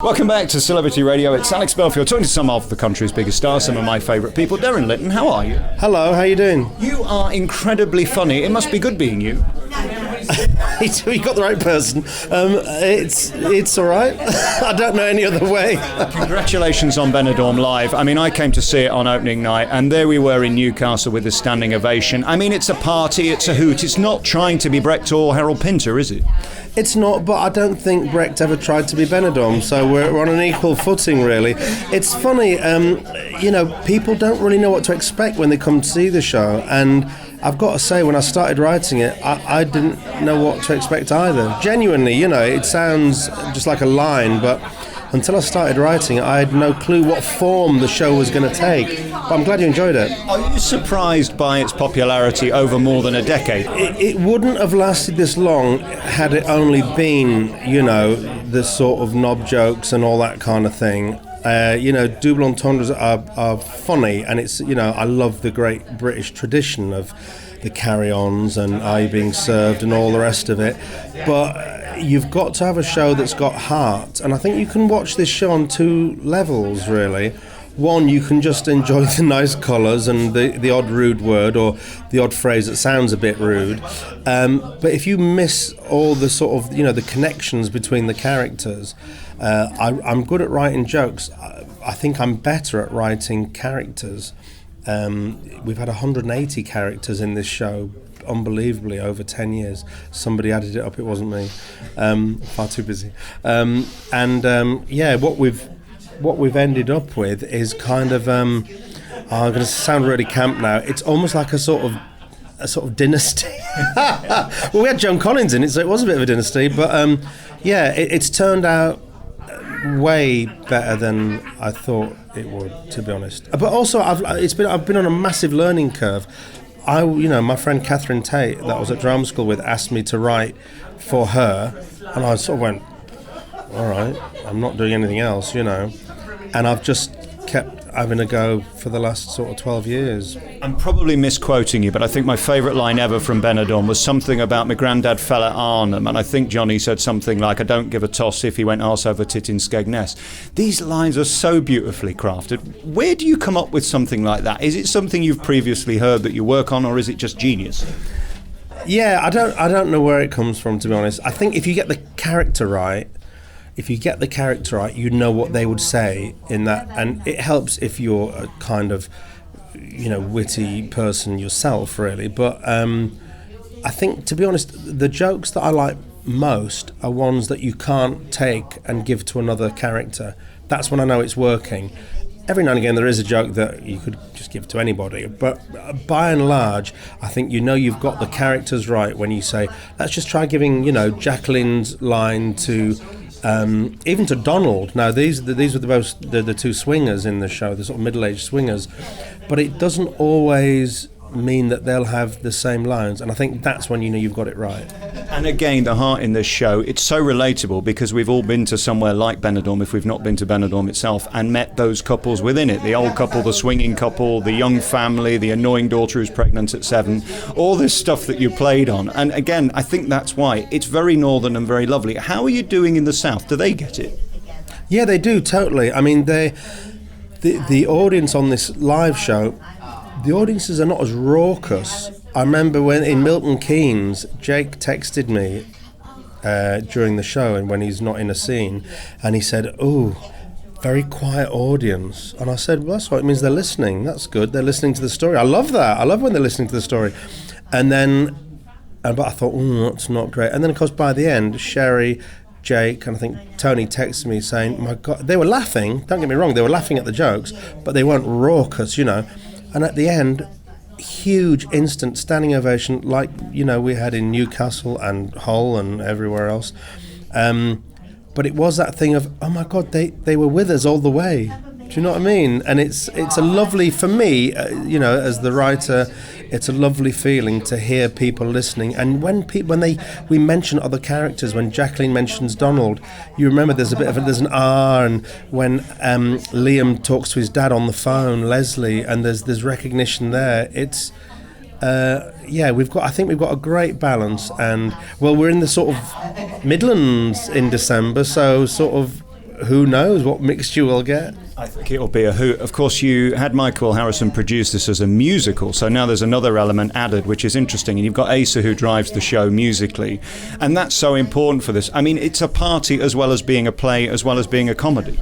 Welcome back to Celebrity Radio. It's Alex Belfield talking to some of the country's biggest stars, some of my favourite people. Derren Litten, how are you? Hello, how you doing? You are incredibly funny. It must be good being you. You got the right person. It's all right. I don't know any other way. Congratulations on Benidorm Live. I mean, I came to see it on opening night, and there we were in Newcastle with a standing ovation. I mean, it's a party, it's a hoot. It's not trying to be Brecht or Harold Pinter, is it? It's not, but I don't think Brecht ever tried to be Benidorm, so we're on an equal footing, really. It's funny, people don't really know what to expect when they come to see the show, and I've got to say, when I started writing it, I didn't know what to expect either. Genuinely, it sounds just like a line, but until I started writing it, I had no clue what form the show was going to take. But I'm glad you enjoyed it. Are you surprised by its popularity over more than a decade? It wouldn't have lasted this long had it only been, the sort of knob jokes and all that kind of thing. Double entendres are funny, and it's, I love the great British tradition of the carry-ons and Are You Being Served and all the rest of it. But you've got to have a show that's got heart, and I think you can watch this show on two levels, really. One, you can just enjoy the nice colours and the odd rude word or the odd phrase that sounds a bit rude. But if you miss all the sort of, the connections between the characters, I'm good at writing jokes. I think I'm better at writing characters. We've had 180 characters in this show, unbelievably, over 10 years. Somebody added it up, it wasn't me. Far too busy. What we've ended up with is kind of, I'm going to sound really camp now, it's almost like a sort of dynasty. Well, we had Joan Collins in it, so it was a bit of a dynasty, but it's turned out way better than I thought it would, to be honest. But also, I've been on a massive learning curve. My friend Catherine Tate, that I was at drama school with, asked me to write for her, and I sort of went, all right, I'm not doing anything else, and I've just kept having a go for the last sort of 12 years. I'm probably misquoting you, but I think my favourite line ever from Benidorm was something about my granddad fell at Arnhem, and I think Johnny said something like, I don't give a toss if he went arse over tit in Skegness. These lines are so beautifully crafted. Where do you come up with something like that? Is it something you've previously heard that you work on, or is it just genius? Yeah, I don't know where it comes from, to be honest. I think if you get the character right, you know what they would say in that, and it helps if you're a kind of, witty person yourself, really. But I think, to be honest, the jokes that I like most are ones that you can't take and give to another character. That's when I know it's working. Every now and again there is a joke that you could just give to anybody, but by and large I think you've got the characters right when you say, let's just try giving Jacqueline's line to even to Donald. Now these were the two swingers in the show, the sort of middle-aged swingers, but it doesn't always mean that they'll have the same lines, and I think that's when you've got it right. And again, the heart in this show, it's so relatable because we've all been to somewhere like Benidorm, if we've not been to Benidorm itself, and met those couples within it, the old couple, the swinging couple, the young family, the annoying daughter who's pregnant at 7, all this stuff that you played on. And again, I think that's why it's very northern and very lovely. How are you doing in the south? Do they get it? Yeah, they do, totally. I mean, the audience on this live show, the audiences are not as raucous. I remember when in Milton Keynes, Jake texted me during the show, and when he's not in a scene, and he said, "Oh, very quiet audience." And I said, "Well, that's what it means. They're listening. That's good. They're listening to the story. I love that. I love when they're listening to the story." But I thought, that's not great. And then, of course, by the end, Sherry, Jake, and I think Tony texted me saying, "My God," they were laughing. Don't get me wrong, they were laughing at the jokes, but they weren't raucous, And at the end, huge instant standing ovation like, we had in Newcastle and Hull and everywhere else. But it was that thing of, oh my God, they were with us all the way. Do you know what I mean? And it's a lovely, for me, as the writer, it's a lovely feeling to hear people listening. And when we mention other characters, when Jacqueline mentions Donald, you remember there's an R, and when Liam talks to his dad on the phone, Leslie, and there's recognition there. It's I think we've got a great balance, and we're in the sort of Midlands in December, so sort of who knows what mixture we'll get. I think it'll be a hoot. Of course, you had Michael Harrison produce this as a musical, so now there's another element added, which is interesting. And you've got Asa, who drives the show musically, and that's so important for this. I mean, it's a party as well as being a play, as well as being a comedy.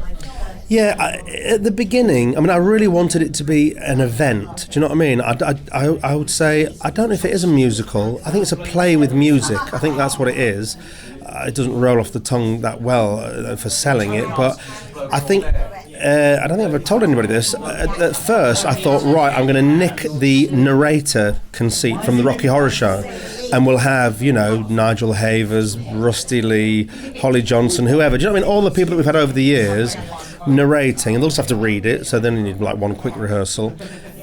Yeah, at the beginning, I mean, I really wanted it to be an event. Do you know what I mean? I would say, I don't know if it is a musical. I think it's a play with music. I think that's what it is. It doesn't roll off the tongue that well for selling it, but I think, I don't think I've ever told anybody this. At first, I thought, right, I'm going to nick the narrator conceit from the Rocky Horror Show. And we'll have, you know, Nigel Havers, Rusty Lee, Holly Johnson, whoever. Do you know what I mean? All the people that we've had over the years narrating, and they'll just have to read it, so then you need like one quick rehearsal.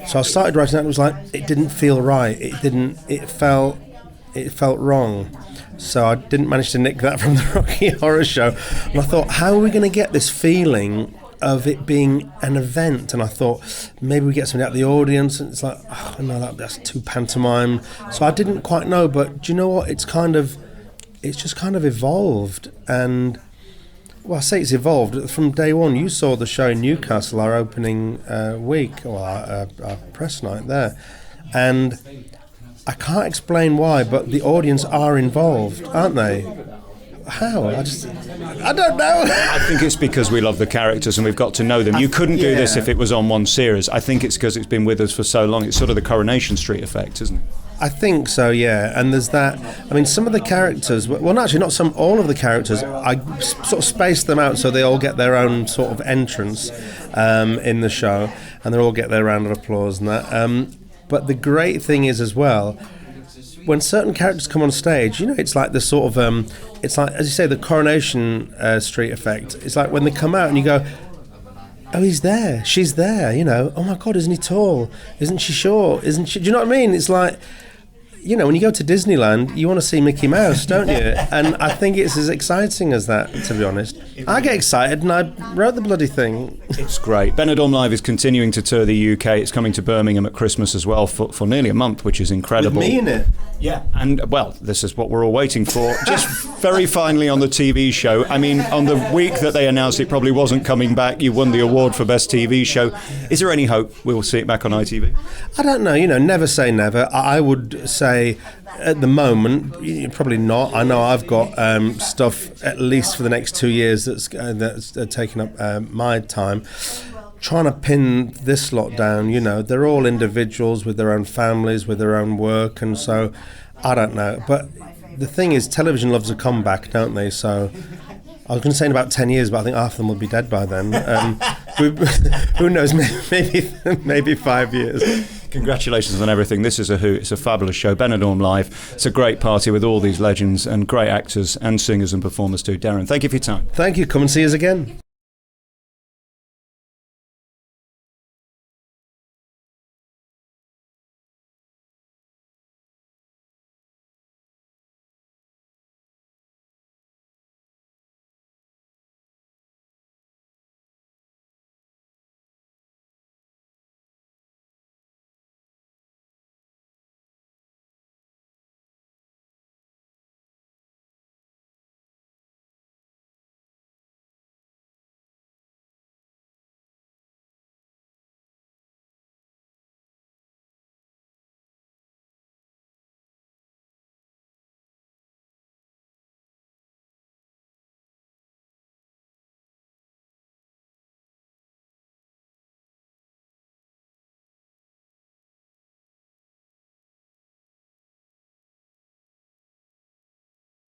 So I started writing that, and it was like, it didn't feel right. It felt wrong. So I didn't manage to nick that from the Rocky Horror Show. And I thought, how are we going to get this feeling of it being an event? And I thought, maybe we get something out of the audience, and it's like, oh no, that's too pantomime. So I didn't quite know, but do you know what? It's just kind of evolved. And well, I say it's evolved. From day one, you saw the show in Newcastle, our opening week, or our press night there. And I can't explain why, but the audience are involved, aren't they? How? I don't know. I think it's because we love the characters and we've got to know them. You couldn't do this if it was on one series. I think it's because it's been with us for so long. It's sort of the Coronation Street effect, isn't it? I think so, yeah. And there's that. I mean, some of the characters, well, actually, not some, all of the characters, I sort of spaced them out so they all get their own sort of entrance in the show, and they all get their round of applause and that. But the great thing is as well, when certain characters come on stage, you know, it's like the sort of, it's like, as you say, the Coronation Street effect. It's like when they come out and you go, oh, he's there, she's there, you know, oh my God, isn't he tall? Isn't she short? Isn't she, do you know what I mean? It's like, you know, when you go to Disneyland, you want to see Mickey Mouse, don't you? And I think it's as exciting as that, to be honest. I get excited and I wrote the bloody thing. It's great. Benidorm Live is continuing to tour the UK. It's coming to Birmingham at Christmas as well for nearly a month, which is incredible. With me in it. Yeah, and well, this is what we're all waiting for. Just very finally on the TV show. I mean, on the week that they announced it probably wasn't coming back, you won the award for Best TV Show. Is there any hope we'll see it back on ITV? I don't know, you know, never say never. I would say at the moment, probably not. I know I've got stuff at least for the next 2 years that's taking up my time. Trying to pin this lot down, you know, they're all individuals with their own families, with their own work, and so I don't know. But the thing is, television loves a comeback, don't they? So I was going to say in about 10 years, but I think half of them will be dead by then. Who knows? Maybe 5 years. Congratulations on everything. This is a hoot. It's a fabulous show. Benidorm Live. It's a great party with all these legends and great actors and singers and performers too. Derren, thank you for your time. Thank you. Come and see us again.